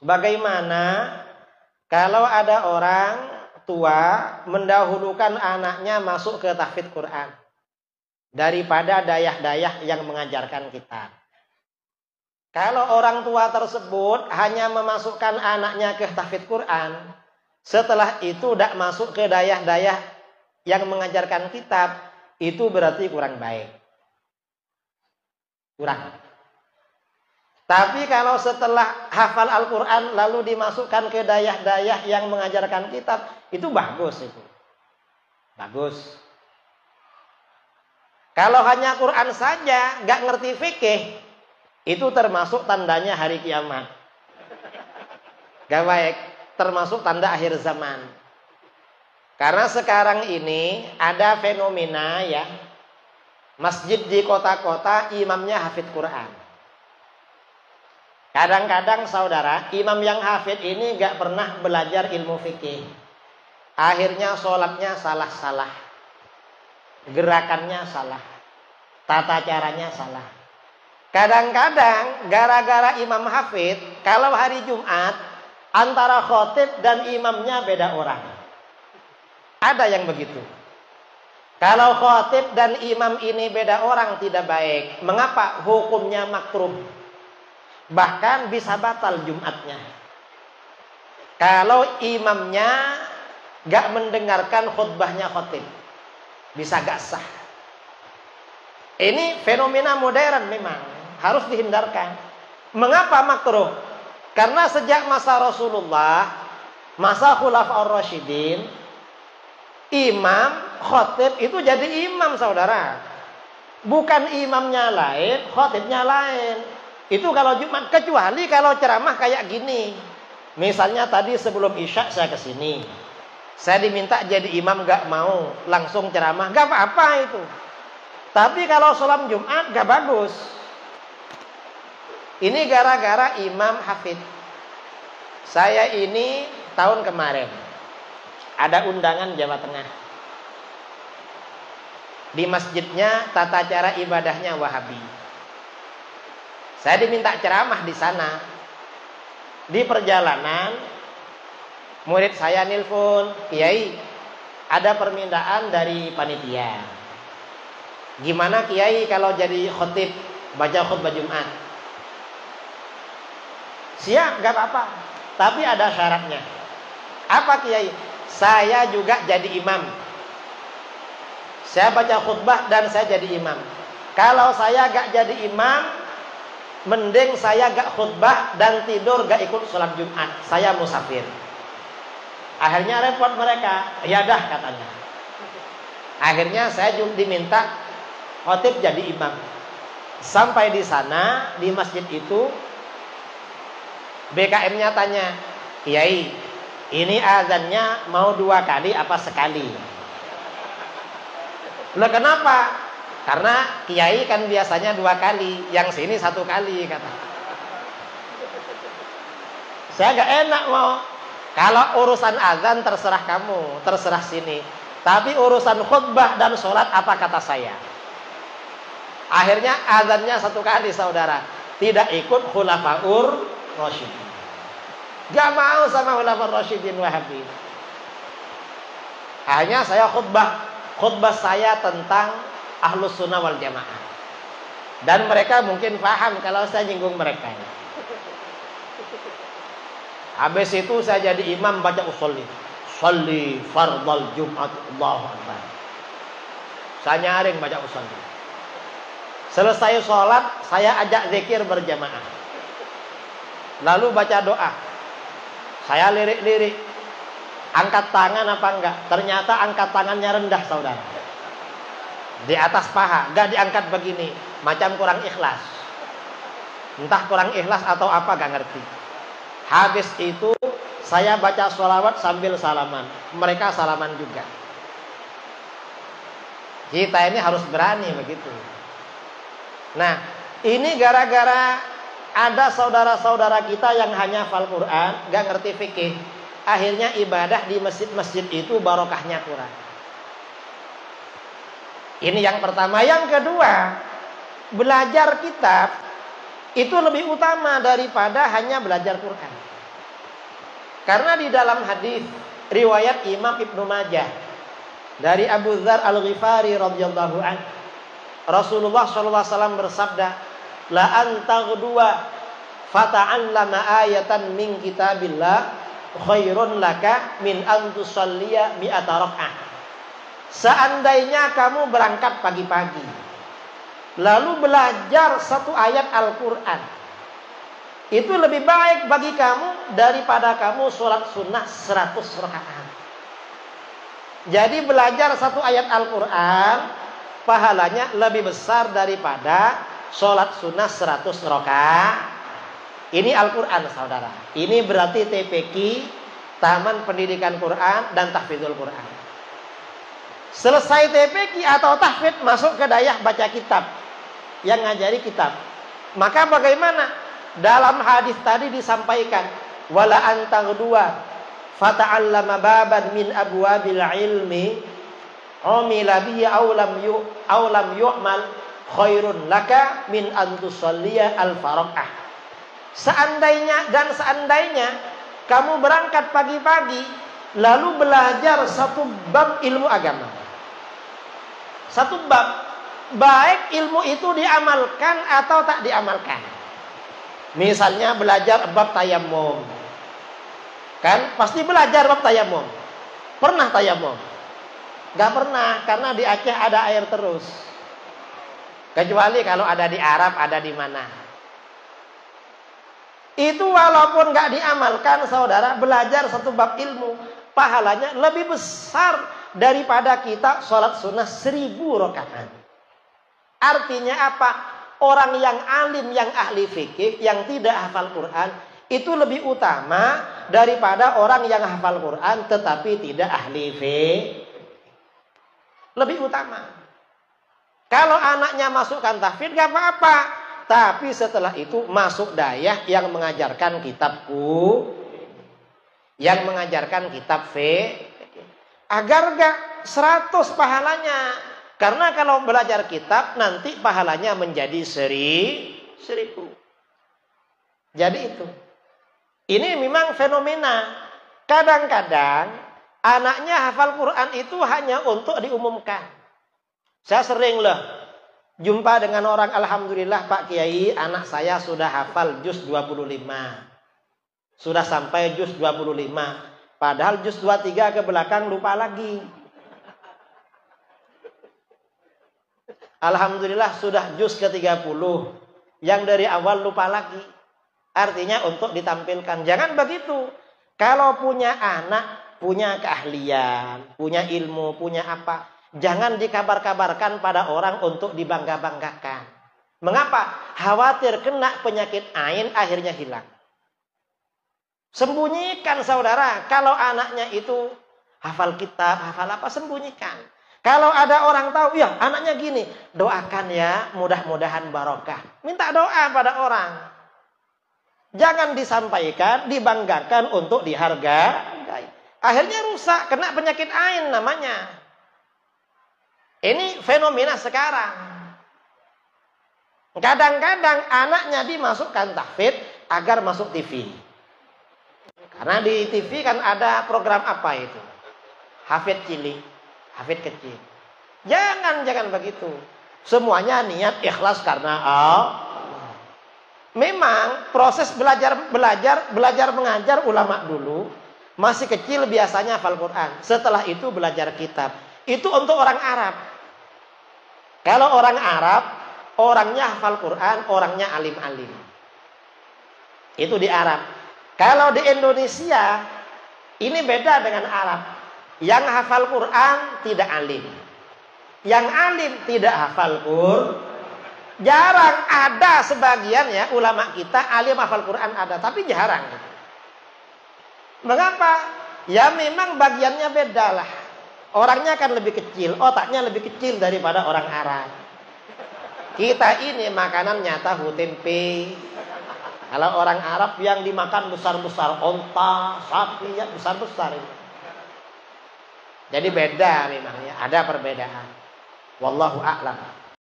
Bagaimana kalau ada orang tua mendahulukan anaknya masuk ke tahfidz Quran daripada dayah-dayah yang mengajarkan kitab? Kalau orang tua tersebut hanya memasukkan anaknya ke tahfidz Quran, setelah itu tidak masuk ke dayah-dayah yang mengajarkan kitab, itu berarti kurang baik. Kurang. Tapi kalau setelah hafal Al-Quran lalu dimasukkan ke dayah-dayah yang mengajarkan kitab, itu bagus itu. Bagus. Kalau hanya Quran saja, gak ngerti fikih, itu termasuk tandanya hari kiamat. Gak baik. Termasuk tanda akhir zaman. Karena sekarang ini ada fenomena ya, masjid di kota-kota imamnya hafidz Quran. Kadang-kadang saudara, imam yang hafidz ini gak pernah belajar ilmu fikih. Akhirnya sholatnya salah-salah, gerakannya salah, tata caranya salah. Kadang-kadang gara-gara imam hafidz, kalau hari Jumat antara khotib dan imamnya beda orang. Ada yang begitu. Kalau khotib dan imam ini beda orang tidak baik. Mengapa? Hukumnya makruh. Bahkan bisa batal Jumatnya. Kalau imamnya gak mendengarkan khutbahnya khotib, bisa gak sah. Ini fenomena modern memang, harus dihindarkan. Mengapa makruh? Karena sejak masa Rasulullah, masa Khulafaur Rasyidin, imam, khotib itu jadi imam saudara. Bukan imamnya lain, khotibnya lain. Itu kalau Jumat, kecuali kalau ceramah kayak gini. Misalnya tadi sebelum Isya saya kesini, saya diminta jadi imam gak mau, langsung ceramah, gak apa-apa itu. Tapi kalau sholat Jumat gak bagus. Ini gara-gara imam hafidz. Saya ini tahun kemarin ada undangan Jawa Tengah. Di masjidnya tata cara ibadahnya Wahabi. Saya diminta ceramah di sana. Di perjalanan, murid saya nelpon, Kiai, ada permintaan dari panitia. Gimana Kiai kalau jadi khotib, baca khutbah Jumat? Siap, gak apa-apa. Tapi ada syaratnya. Apa Kiai? Saya juga jadi imam. Saya baca khutbah dan saya jadi imam. Kalau saya gak jadi imam, mending saya gak khutbah dan tidur gak ikut sholat Jumat. Saya musafir. Akhirnya repot mereka. Ya dah katanya. Akhirnya saya juga diminta khotib jadi imam. Sampai di sana, di masjid itu, BKM-nya tanya, Kiai, ini azannya mau 2 kali apa sekali? Lah kenapa? Karena Kiai kan biasanya 2 kali, yang sini 1 kali kata. Saya gak enak mau. Kalau urusan azan terserah kamu, terserah sini. Tapi urusan khutbah dan sholat apa kata saya? Akhirnya azannya 1 kali saudara. Tidak ikut Khulafaur Rasyidin. Gak mau sama Khulafaur Rasyidin Wahabi. Hanya saya khutbah saya tentang Ahlus Sunnah wal Jamaah. Dan mereka mungkin paham kalau saya nyinggung mereka. Habis itu saya jadi imam baca usolli. Sholli fardal Jumat Allahu Akbar. Saya nyaring baca usolli. Selesai sholat, saya ajak zikir berjamaah. Lalu baca doa. Saya lirik-lirik. Angkat tangan apa enggak? Ternyata angkat tangannya rendah saudara. Di atas paha, gak diangkat begini, macam kurang ikhlas. Entah kurang ikhlas atau apa gak ngerti. Habis itu saya baca sholawat sambil salaman. Mereka salaman juga. Kita ini harus berani begitu. Nah, ini gara-gara ada saudara-saudara kita yang hanya hafal Quran, gak ngerti fikih. Akhirnya ibadah di masjid-masjid itu barokahnya kurang. Ini yang pertama. Yang kedua, belajar kitab itu lebih utama daripada hanya belajar Quran. Karena di dalam hadis riwayat Imam Ibnu Majah dari Abu Dzar Al-Ghifari radhiyallahu anhu, Rasulullah sallallahu alaihi wasallam bersabda, "La antaghduwa fata'allama ayatan min kitabillah khairun laka min an tusalliya mi'ata rak'ah." Seandainya kamu berangkat pagi-pagi lalu belajar satu ayat Al-Qur'an, itu lebih baik bagi kamu daripada kamu sholat sunnah 100 rakaat. Jadi belajar satu ayat Al-Quran pahalanya lebih besar daripada sholat sunnah 100 rakaat. Ini Al-Quran, saudara. Ini berarti TPQ, Taman Pendidikan Quran dan Tahfidzul Quran. Selesai TPQ atau tahfidz, masuk ke dayah baca kitab, yang ngajari kitab. Maka bagaimana? Dalam hadis tadi disampaikan, wala antaghduwa fata'allama baban min abwabil ilmi umila bihi aw lam yu'mal khairun laka min an tusalliya al-faraqah. Seandainya kamu berangkat pagi-pagi lalu belajar satu bab ilmu agama, satu bab, baik ilmu itu diamalkan atau tak diamalkan. Misalnya belajar bab tayamum, kan pasti belajar bab tayamum. Pernah tayamum? Gak pernah, karena di Aceh ada air terus. Kecuali kalau ada di Arab, ada di mana. Itu walaupun gak diamalkan, saudara, belajar satu bab ilmu, pahalanya lebih besar daripada kita sholat sunnah 1000 rakaat. Artinya apa? Orang yang alim, yang ahli fikih, yang tidak hafal Quran, itu lebih utama daripada orang yang hafal Quran tetapi tidak ahli fikih. Lebih utama. Kalau anaknya masukkan tahfidz gak apa-apa, tapi setelah itu masuk dayah yang mengajarkan kitabku, yang mengajarkan kitab fikih, agar gak 100 pahalanya. Karena kalau belajar kitab nanti pahalanya menjadi 1000. Jadi itu. Ini memang fenomena. Kadang-kadang anaknya hafal Quran itu hanya untuk diumumkan. Saya sering jumpa dengan orang, alhamdulillah Pak Kiai, anak saya sudah hafal juz 25. Sudah sampai juz 25. Padahal juz 23 ke belakang lupa lagi. Alhamdulillah sudah juz ke-30. Yang dari awal lupa lagi. Artinya untuk ditampilkan. Jangan begitu. Kalau punya anak, punya keahlian, punya ilmu, punya apa, jangan dikabar-kabarkan pada orang untuk dibangga-banggakan. Mengapa? Khawatir kena penyakit ain akhirnya hilang. Sembunyikan, saudara. Kalau anaknya itu hafal kitab, hafal apa, sembunyikan. Kalau ada orang tahu, ya anaknya gini, doakan ya, mudah-mudahan barokah. Minta doa pada orang. Jangan disampaikan, dibanggakan untuk dihargai. Akhirnya rusak, kena penyakit ain namanya. Ini fenomena sekarang. Kadang-kadang anaknya dimasukkan tahfidz agar masuk TV. Karena di TV kan ada program apa itu? Hafidz cilik. Hafidz kecil. Jangan begitu. Semuanya niat ikhlas karena Allah. Memang proses belajar mengajar ulama dulu masih kecil biasanya hafal Quran. Setelah itu belajar kitab. Itu untuk orang Arab. Kalau orang Arab, orangnya hafal Quran, orangnya alim-alim. Itu di Arab. Kalau di Indonesia, ini beda dengan Arab. Yang hafal Quran tidak alim. Yang alim tidak hafal Quran. Jarang ada sebagian ya ulama kita alim hafal Quran ada, tapi jarang. Mengapa? Ya memang bagiannya beda lah. Orangnya kan lebih kecil, otaknya lebih kecil daripada orang Arab. Kita ini makanannya tahu tempe. Kalau orang Arab yang dimakan besar-besar, onta, sapi ya besar-besar itu. Jadi beda memang ya, ada perbedaan. Wallahu a'lam.